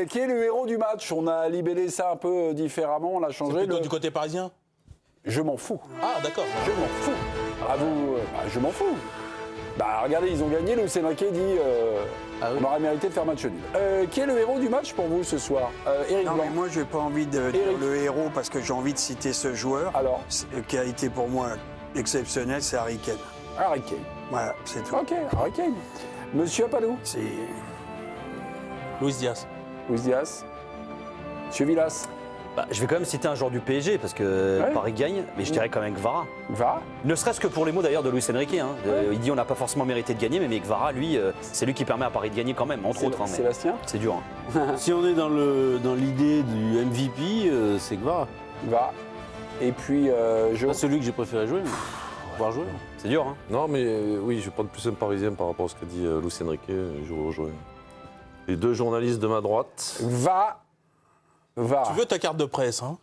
Qui est le héros du match? On a libellé ça un peu différemment, on l'a changé. Plutôt du côté parisien? Je m'en fous. Ah, d'accord. Je m'en fous. Ah, vous, je m'en fous. Bah regardez, ils ont gagné, Luis Enrique dit on aurait mérité de faire match nul. Qui est le héros du match pour vous ce soir? Éric Non, Blanc. mais moi, je n'ai pas envie de dire le héros parce que j'ai envie de citer ce joueur. Alors, qui a été pour moi exceptionnel, c'est Harry Kane. Harry Kane. Voilà, c'est tout. Ok, Harry Kane. Monsieur Apadou. C'est... Luis Diaz. Luis Diaz. Monsieur Villas. Bah, je vais quand même citer un joueur du PSG parce que Paris gagne, mais je dirais quand même Kvara. Va. Ne serait-ce que pour les mots d'ailleurs de Luis Enrique. Hein. Il dit on n'a pas forcément mérité de gagner, mais Kvara, lui, c'est lui qui permet à Paris de gagner quand même, entre autres. Hein, mais Sébastien. c'est dur. Hein. Si on est dans l'idée du MVP, c'est Kvara. Va. Et puis, je. Pas celui que j'ai préféré jouer, mais pouvoir jouer. C'est dur. Hein. Non, mais oui, je vais prendre plus un Parisien par rapport à ce qu'a dit Luis Enrique. Je vais rejoindre les deux journalistes de ma droite. Va. Tu veux ta carte de presse, hein?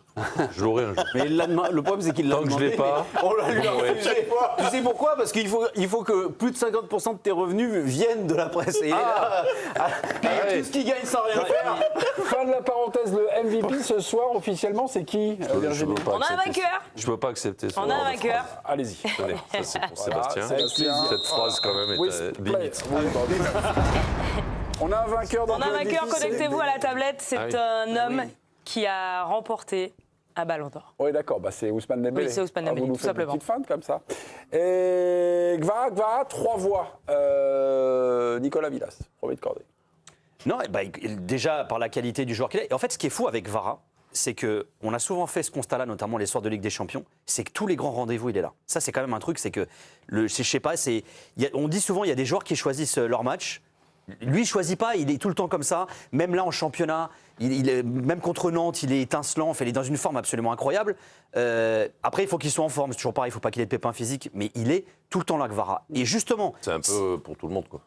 Je l'aurai un jour. Mais le problème, c'est qu'il l'a Tant que je demandé. l'ai pas. On l'a lui Ouais. refusé. Tu sais pourquoi? Parce qu'il faut que plus de 50% de tes revenus viennent de la presse. Et là, tout ce qu'il gagne sans rien faire. Fin de la parenthèse, le MVP ce soir, officiellement, c'est qui Virginie? peux pas On a un accepter- vainqueur. Je peux pas accepter ça. On a un vainqueur. Allez-y. Tenez, ça c'est pour Voilà, Sébastien. c'est avec plaisir. Cette phrase quand même Oui, est plaît. limite. Oui, on a un vainqueur dans On a un le vainqueur, défi, c'est- connectez-vous à la tablette. C'est Ah oui. un homme qui a remporté un ballon d'or. Oui, d'accord, bah, c'est Ousmane Dembélé. Oui, c'est Ousmane Ah, Dembélé, vous nous tout faites simplement. une petite feinte comme ça. Et Kvara, 3 voix. Nicolas Villas, premier de cordée. Non, bah, déjà par la qualité du joueur qu'il est. Et en fait, ce qui est fou avec Kvara, c'est qu'on a souvent fait ce constat-là, notamment les soirs de Ligue des Champions, c'est que tous les grands rendez-vous, il est là. Ça, c'est quand même un truc, c'est que, je sais pas, on dit souvent, il y a des joueurs qui choisissent leur match. Lui, il choisit pas, il est tout le temps comme ça. Même là, en championnat, même contre Nantes, il est étincelant, il est dans une forme absolument incroyable. Après, il faut qu'il soit en forme, c'est toujours pareil, il ne faut pas qu'il ait de pépins physiques, mais il est tout le temps là, Kvara. Et justement... C'est un peu pour tout le monde, quoi.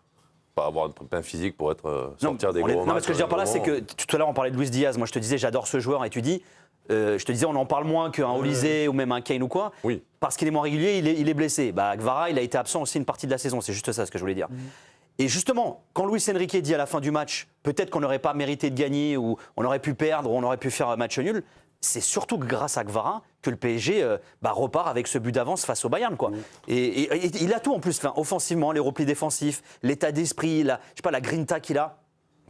Pas avoir de pépin physique pour sortir des gros matchs. Non, mais ce que je veux dire par là, c'est que tout à l'heure, on parlait de Luis Diaz. Moi, je te disais, j'adore ce joueur, et tu dis... je te disais, on en parle moins qu'un Olysée ou même un Kane ou quoi. Oui. Parce qu'il est moins régulier, il est blessé. Bah, Kvara, il a été absent aussi une partie de la saison. C'est juste ça ce que je voulais dire. Et justement, quand Luis Enrique dit à la fin du match, peut-être qu'on n'aurait pas mérité de gagner, ou on aurait pu perdre, ou on aurait pu faire un match nul, c'est surtout grâce à Kvara que le PSG repart avec ce but d'avance face au Bayern, quoi. Et il a tout en plus, offensivement, les replis défensifs, l'état d'esprit, je sais pas, la grinta qu'il a.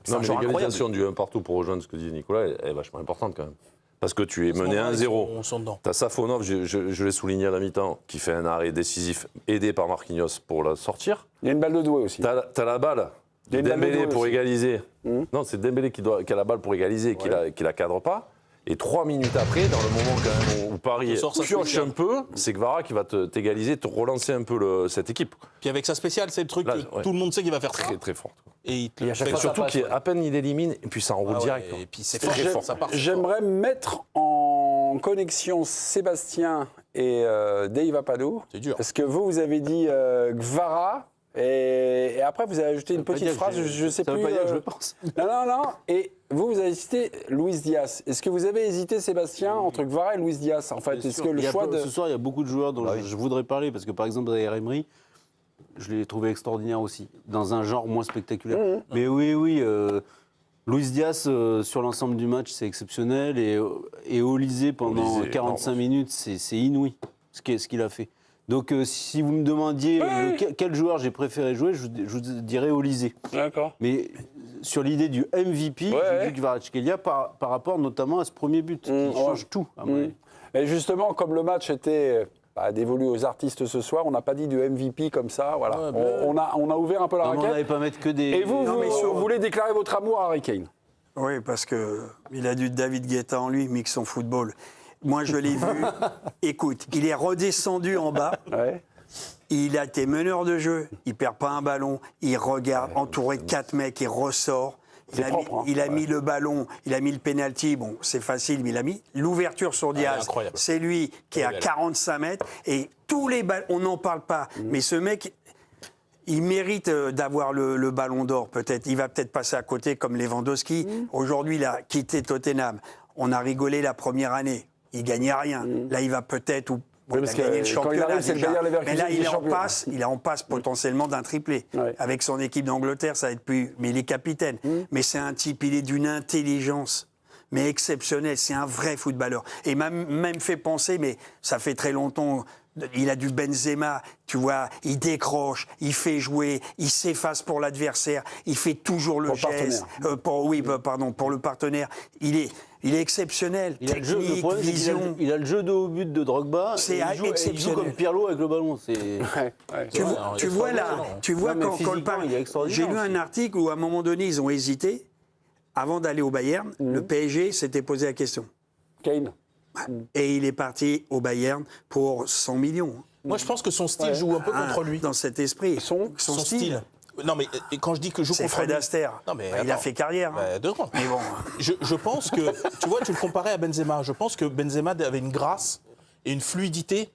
C'est Non, un mais joueur incroyable. l'égalisation du 1 partout pour rejoindre ce que dit Nicolas, elle est vachement importante quand même. Parce que tu es mené 1-0. On sont dedans. Tu as Safonov, je l'ai souligné à la mi-temps, qui fait un arrêt décisif aidé par Marquinhos pour la sortir. Il y a une balle de doué aussi. Tu as la balle Il y a de une balle de Dembélé doué pour aussi. égaliser. Non, c'est Dembélé qui a la balle pour égaliser, qui la cadre pas. Et 3 minutes après, dans le moment quand même où Paris sort sa pioche spéciale. un peu, c'est Kvara qui va t'égaliser, te relancer un peu cette équipe. Puis avec sa spéciale, c'est le truc Là, que ouais. tout le monde sait qu'il va faire ça. Très très forte. Quoi. Et il te Et à le chaque fait fois, ça Surtout passe, qu'à ouais. peine il élimine, et puis ça enroule Ah ouais, direct. quoi. et puis c'est J'aime- fort, ça part. J'aimerais mettre en connexion Sébastien et Dave Apadou. C'est dur. Parce que vous avez dit Kvara. Et après, vous avez ajouté une petite phrase, je ne sais Ça plus. veut pas dire que je le pense. Non. Et vous avez cité Luis Diaz. Est-ce que vous avez hésité, Sébastien, entre Kvara et Luis Diaz? En fait, est-ce que le choix de. Ce soir, il y a beaucoup de joueurs dont je voudrais parler, parce que par exemple, Zaïre Emery, je l'ai trouvé extraordinaire aussi, dans un genre moins spectaculaire. Mais oui, Luis Diaz, sur l'ensemble du match, c'est exceptionnel. Et Olysée, pendant Olysée, 45 énorme. minutes, c'est inouï ce qu'il a fait. Donc, si vous me demandiez quel joueur j'ai préféré jouer, je vous dirais Olysée. D'accord. Mais sur l'idée du MVP, j'ai vu Kvaratskhelia par rapport notamment à ce premier but, qui change tout, à mon avis. Et justement, comme le match était dévolu aux artistes ce soir, on n'a pas dit du MVP comme ça. Voilà. On a ouvert un peu la Non, mais on raquette. n'allait pas mettre que des... Et vous, Non, mais vous voulez déclarer votre amour à Harry Kane? Oui, parce qu'il a du David Guetta en lui, mix son football. Moi, je l'ai vu. Écoute, il est redescendu en bas. Ouais. Il a été meneur de jeu. Il perd pas un ballon. Il regarde, entouré de 4 mecs, il ressort. C'est propre, hein. Il a mis le ballon, il a mis le penalty. Bon, c'est facile, mais il a mis l'ouverture sur Diaz. incroyable. C'est lui qui est à belle. 45 mètres. Et tous les ballons, on n'en parle pas. Mais ce mec, il mérite d'avoir le ballon d'or, peut-être. Il va peut-être passer à côté comme Lewandowski. Aujourd'hui, il a quitté Tottenham. On a rigolé la première année. Il gagnait rien. Là, il va peut-être, ou Bon, parce il a gagné que le quand il championnat arrive, c'est le déjà. Bayer Mais Leverkusen là, qui est champion. il est en passe potentiellement d'un triplé. Ouais. Avec son équipe d'Angleterre, ça va être plus... Mais il est capitaine. Mais c'est un type, il est d'une intelligence, mais exceptionnelle. C'est un vrai footballeur. Et même fait penser, mais ça fait très longtemps... Il a du Benzema, tu vois, il décroche, il fait jouer, il s'efface pour l'adversaire, il fait toujours le Pour le geste. Pour le partenaire. Il est exceptionnel. Il a le jeu, le Technique, problème, c'est qu'il a, vision. il a le jeu de haut but de Drogba. C'est et il joue exceptionnel. comme Pirlo avec le ballon. C'est... Ouais, ouais. Tu vois là, tu vois Non, mais quand le physiquement, il est extraordinaire j'ai lu aussi. un article où à un moment donné ils ont hésité avant d'aller au Bayern. Le PSG s'était posé la question Kane. et il est parti au Bayern pour 100 millions. Moi, je pense que son style joue un peu contre lui. Dans cet esprit. Son style. Non, mais quand je dis que joue C'est contre Fred lui... Astaire. Non, mais Il a attends. fait carrière. Bah, deux secondes. Mais bon. Je pense que, tu vois, tu le comparais à Benzema. Je pense que Benzema avait une grâce et une fluidité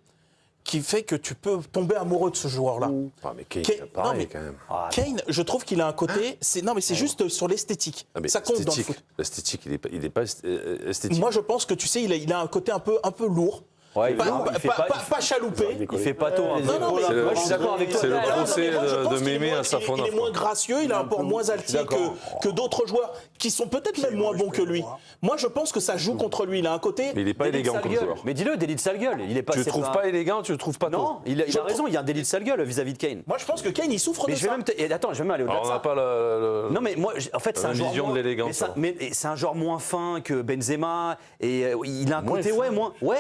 qui fait que tu peux tomber amoureux de ce joueur-là. Ah, mais Kane, Kane- c'est pareil non, mais- quand même. Kane, je trouve qu'il a un côté. C'est juste sur l'esthétique. Ah, mais Ça compte dans le esthétique, foot. l'esthétique, il est pas esthétique. Moi, je pense que tu sais, il a un côté un peu lourd. Ouais, Pas chaloupé. Il fait pas tôt. Hein. Non, non, mais- C'est le- Moi, je suis d'accord avec toi. c'est le Non, non, procès mais moi, je pense de qu'il est Mémé moins- à Safonov. Il est moins gracieux, il a un port moins altier que d'autres joueurs qui sont peut-être même moins bons que lui. Moi, je pense que ça joue contre lui. Il a un côté. Mais il est pas Délit de élégant sale comme gueule. joueur. Mais dis-le, délit de sale gueule. Il est pas. Tu le c'est trouves pas élégant, tu le trouves pas Non, tôt. il a raison. Il y a un délit de sale gueule vis-à-vis de Kane. Moi, je pense que Kane, il souffre Mais de je vais ça. même et attends, je vais même aller au-delà Alors, de on ça. n'a pas le. Non mais moi, en fait, c'est La un joueur vision de moins- l'élégance, mais ça- là. mais c'est un joueur moins fin que Benzema et il a un Moins côté fin.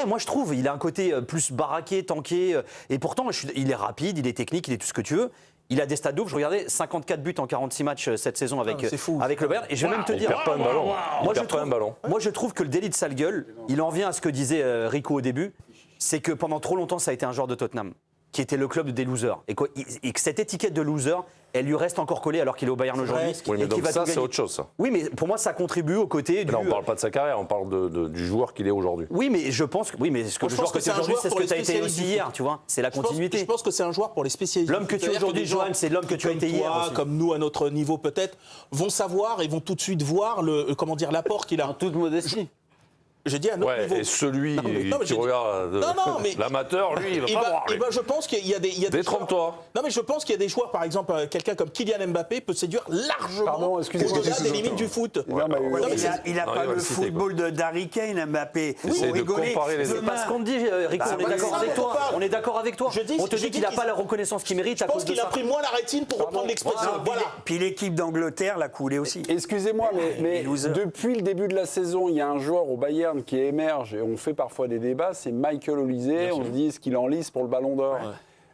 moi je trouve, il a un côté plus baraqué, tanké et pourtant il est rapide, il est technique, il est tout ce que tu veux. Il a des stats d'ouf. Je regardais 54 buts en 46 matchs cette saison avec c'est fou. avec le Bayern et je vais même te Il dire perd pas un ballon. Moi, Il perd pas un ballon. Moi, je trouve que le délit de sale gueule, il en vient à ce que disait Rico au début, c'est que pendant trop longtemps, ça a été un joueur de Tottenham, qui était le club des losers. Et que cette étiquette de loser, elle lui reste encore collée alors qu'il est au Bayern aujourd'hui. Oui, mais et qu'il donc va ça, tout c'est gagner. autre chose, ça. Oui, mais pour moi, ça contribue au côté du... Là, on ne parle pas de sa carrière, on parle du joueur qu'il est aujourd'hui. Oui, mais je pense que... Oui, mais ce que Moi, le je joueur pense que que tu es c'est un aujourd'hui, joueur c'est ce pour que les tu as été spécialistes aussi du hier, foot. tu vois. C'est la Je continuité. pense que c'est un joueur pour les spécialistes. L'homme que tu es C'est-à-dire aujourd'hui, des gens Johan, c'est l'homme que tu as comme été hier toi, aussi. comme nous, à notre niveau peut-être, vont savoir et vont tout de suite voir l'apport qu'il En a. toute modestie. Je dis à notre Ouais, niveau. et celui Non, mais qui j'ai dit- regarde Non, mais- l'amateur, lui, il va pas voir. lui. je pense qu'il y a des. il y a des Détrompe-toi. joueurs- Non, mais je pense qu'il y a des joueurs, par exemple, quelqu'un comme Kylian Mbappé peut séduire largement Pardon, excusez-moi, au-delà des excusez-moi. limites du foot. Non, mais- Non, mais Il a Non, pas il va le le citer, football d'Harry Kane, Mbappé. Essaye Vous de rigolez. comparer les- C'est Demain- pas ce qu'on te dit, Rico, Bah, on est bah, d'accord c'est avec ça toi. qu'on parle. On est d'accord avec toi. Je dis- On te je dit dis qu'il n'a qu'ils- pas la reconnaissance qu'il mérite Je à pense cause de qu'il a ça. pris moins la rétine pour reprendre l'expression. Non, puis Voilà. puis l'équipe d'Angleterre l'a coulé aussi. Excusez-moi, mais les losers. depuis le début de la saison, il y a un joueur au Bayern qui émerge et on fait parfois des débats, c'est Michael Olise. On se dit, est-ce qu'il est en lice pour le Ballon d'Or?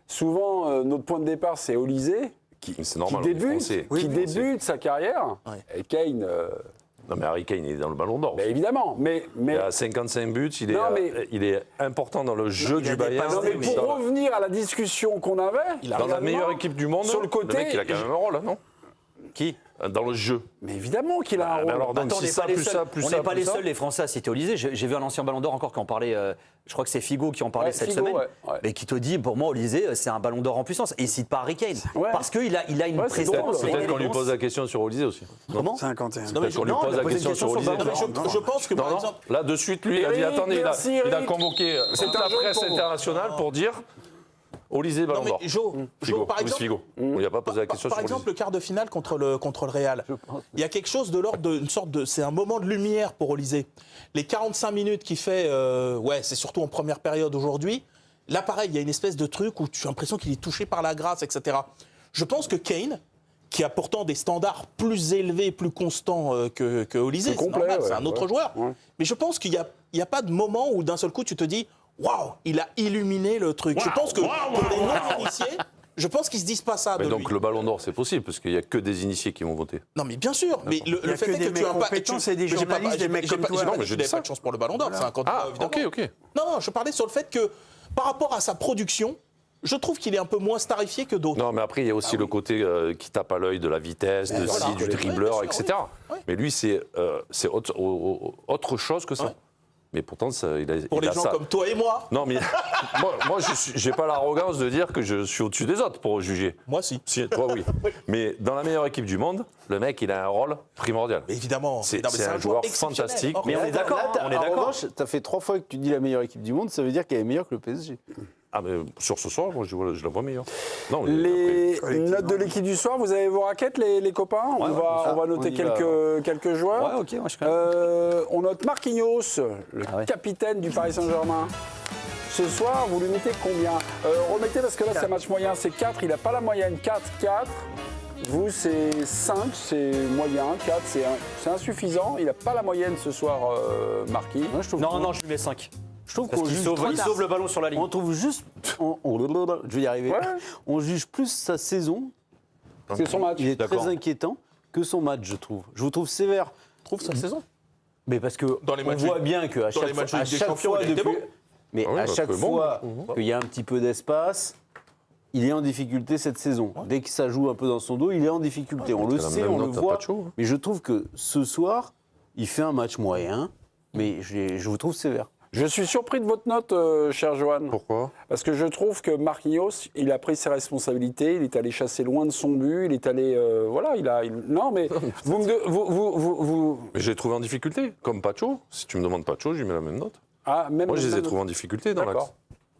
Souvent, notre point de départ, c'est Olise, qui C'est normal, on est débute, français. qui débute sa carrière. Et Kane, Non, mais Harry Kane, il est dans le ballon d'or. ben évidemment, mais Il a 55 buts, Non, mais- il est important dans le jeu il a du des Bayern. passes non, mais oui. pour revenir à la discussion qu'on avait, Dans la meilleure équipe du monde, sur le côté, mec, il a quand même un rôle, hein, non Qui Dans le jeu. mais évidemment qu'il a un Ah, rôle. mais alors, donc, Attends, on si n'est ça, pas les plus seuls. ça, plus On ça, n'est pas plus les ça. seuls, les Français, à citer Olysée. J'ai vu un ancien Ballon d'Or encore qui en parlait. Je crois que c'est Figo qui en parlait Ouais, cette Figo, semaine. ouais. Mais qui te dit, pour moi, Olysée, c'est un Ballon d'Or en puissance. Et il cite pas Harry Kane. Ouais. Parce qu'il a une Ouais, c'est présence. drôle. et une Peut-être qu'on lui élégance. pose la question sur Olysée aussi. Comment 51. Peut-être qu'on lui non, pose il a la posé une question sur question sur le Olysée. Ballon d'Or. Je pense que, Non, par non. exemple, Là, de suite, lui, il a dit Eric, attendez, merci, il a Eric. convoqué C'est toute un la jeu presse pour vous. internationale pour dire Olysée Ballon Non, mais d'Or. Jo, Figo, par Luis exemple- Figo. On lui a pas posé la question Par sur exemple, Olysée. le quart de finale contre le Real. Il y a quelque chose de l'ordre d'une sorte de. C'est un moment de lumière pour Olysée. Les 45 minutes qu'il fait, c'est surtout en première période aujourd'hui. Là, pareil, il y a une espèce de truc où tu as l'impression qu'il est touché par la grâce, etc. Je pense que Kane, qui a pourtant des standards plus élevés, plus constants que Olysée, Plus c'est complet, normal, ouais, c'est un autre ouais. joueur. Ouais. Mais je pense qu'il n'y a pas de moment où d'un seul coup tu te dis waouh, il a illuminé le truc. Je pense que pour les non-initiés, je pense qu'ils se disent pas ça Mais de donc lui. le Ballon d'Or, c'est possible, parce qu'il n'y a que des initiés qui vont voter. Non, mais bien sûr. Mais Il y le a fait que est des que tu mecs as pas. compétents, c'est des mais j'ai pas- journalistes, j'ai des mecs pas- comme j'ai toi. pas- Non, mais je j'ai dis pas ça. de chance pour le Ballon d'Or. C'est un candidat, Ah, évidemment. ok. Non, je parlais sur le fait que par rapport à sa production, je trouve qu'il est un peu moins starifié que d'autres. Non, mais après, il y a aussi le côté qui tape à l'œil de la vitesse, de voilà. du Ouais, dribbleur, bien sûr, etc. oui. Mais lui, c'est autre chose que ça. Ouais. Mais pourtant, Pour les gens ça. comme toi et moi. Non, mais moi je n'ai pas l'arrogance de dire que je suis au-dessus des autres pour juger. Moi, si. Si, toi, oui. Mais dans la meilleure équipe du monde, le mec, il a un rôle primordial. Mais évidemment. C'est Non, mais un joueur exceptionnel. fantastique. Or, Mais on est d'accord, on est En d'accord. revanche, tu as fait 3 fois que tu dis la meilleure équipe du monde, ça veut dire qu'elle est meilleure que le PSG. Ah, mais sur ce soir, moi, je la vois meilleure. Non, mais Les après- notes de l'équipe du soir, vous avez vos raquettes, les copains on, va noter on y va. quelques joueurs. Ouais, ok, moi je connais. On note Marquinhos, le Ah ouais. capitaine du Paris Saint-Germain. Ce soir, vous lui mettez combien Remettez parce que là, c'est un match moyen, c'est 4. Il n'a pas la moyenne. 4, 4. Vous, c'est 5, c'est moyen. 4, c'est insuffisant. Il n'a pas la moyenne ce soir, Marquis. Moi, je trouve Non, qu'on- non, je lui mets 5. je trouve Parce qu'on qu'il juge sauve, plus- il sauve le ballon sur la ligne. On trouve juste. Je vais y arriver. Ouais. On juge plus sa saison. C'est son match. Il est D'accord. très inquiétant que son match, je trouve. Je vous trouve sévère. Trouve sa saison. Mais parce que Dans les on matchs voit de- bien qu'à dans les chaque matchs de fois, à Ligue des chaque Champions, fois il était depuis, bon. mais Ah oui, à chaque bon. fois qu'il y a un petit peu d'espace, il est en difficulté cette saison. Dès que ça joue un peu dans son dos, il est en difficulté. On le c'est la sait, même on le note à voit. Pacho, hein. Mais je trouve que ce soir, il fait un match moyen, mais je vous trouve sévère. Je suis surpris de votre note, cher Johan. Pourquoi? Parce que je trouve que Marquinhos, il a pris ses responsabilités, il est allé chasser loin de son but, il est allé... voilà, non, mais vous... Mais je l'ai trouvé en difficulté, comme Pacho. Si tu me demandes Pacho, je lui mets la même note. Ah, même Moi, je les ai même- trouvés en difficulté dans D'accord. l'axe.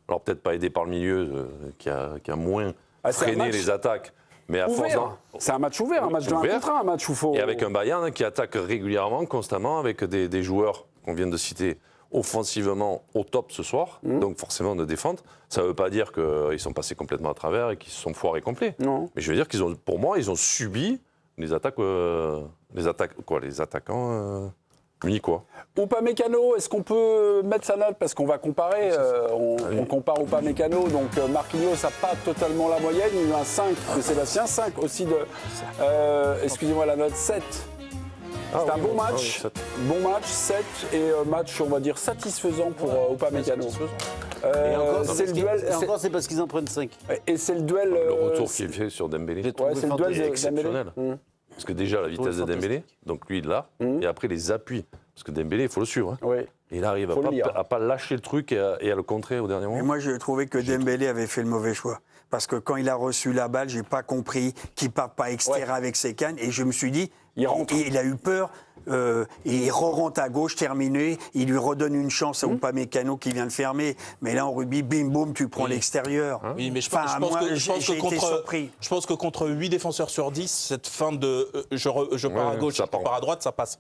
Alors, peut-être pas aidé par le milieu, qui a moins Ah, c'est un freiné match les attaques. Mais à force Ouvert. d'en- C'est un match ouvert, un match de 1 Ouvert. contre 1, un match où il faut... Et avec un Bayern qui attaque régulièrement, constamment, avec des joueurs qu'on vient de citer offensivement au top ce soir, donc forcément de défente. Ça ne veut pas dire qu'ils sont passés complètement à travers et qu'ils se sont foirés complets. Non. Mais je veux dire pour moi, ils ont subi les attaques, les attaquants munichois. Upamecano, est-ce qu'on peut mettre sa note? Parce qu'on va comparer, on compare Upamecano, donc Marquinhos n'a pas totalement la moyenne, il a un 5 de Sébastien, 5 aussi de... excusez-moi, la note 7. C'est un bon match, 7 et match, on va dire, satisfaisant pour Upamecano. Et encore, C'est le duel, et encore, c'est parce qu'ils en prennent 5. et c'est le duel... Le retour qu'il fait sur Dembélé Ouais, c'est le duel est de exceptionnel. Dembélé. Parce que déjà, la vitesse de Dembélé, donc lui, il l'a, et après les appuis. Parce que Dembélé, il faut le suivre. Hein. Oui. Et il arrive Faut le lire. à pas lâcher le truc et à le contrer au dernier Mais moment. moi, j'ai trouvé que Dembélé avait fait le mauvais choix. Parce que quand il a reçu la balle, j'ai pas compris qu'il part pas extérieur avec ses cannes. Et je me suis dit, Il rentre. il a eu peur. Il re-rentre à gauche, terminé. Il lui redonne une chance à Upamecano qui vient le fermer. Mais là, en rugby, bim, boum, tu prends l'extérieur. Oui, mais je Enfin, pense moi, que j'ai été surpris. je pense que contre 8 défenseurs sur 10, cette fin de je pars à Ouais, gauche, ça je part. pars à droite, ça passe.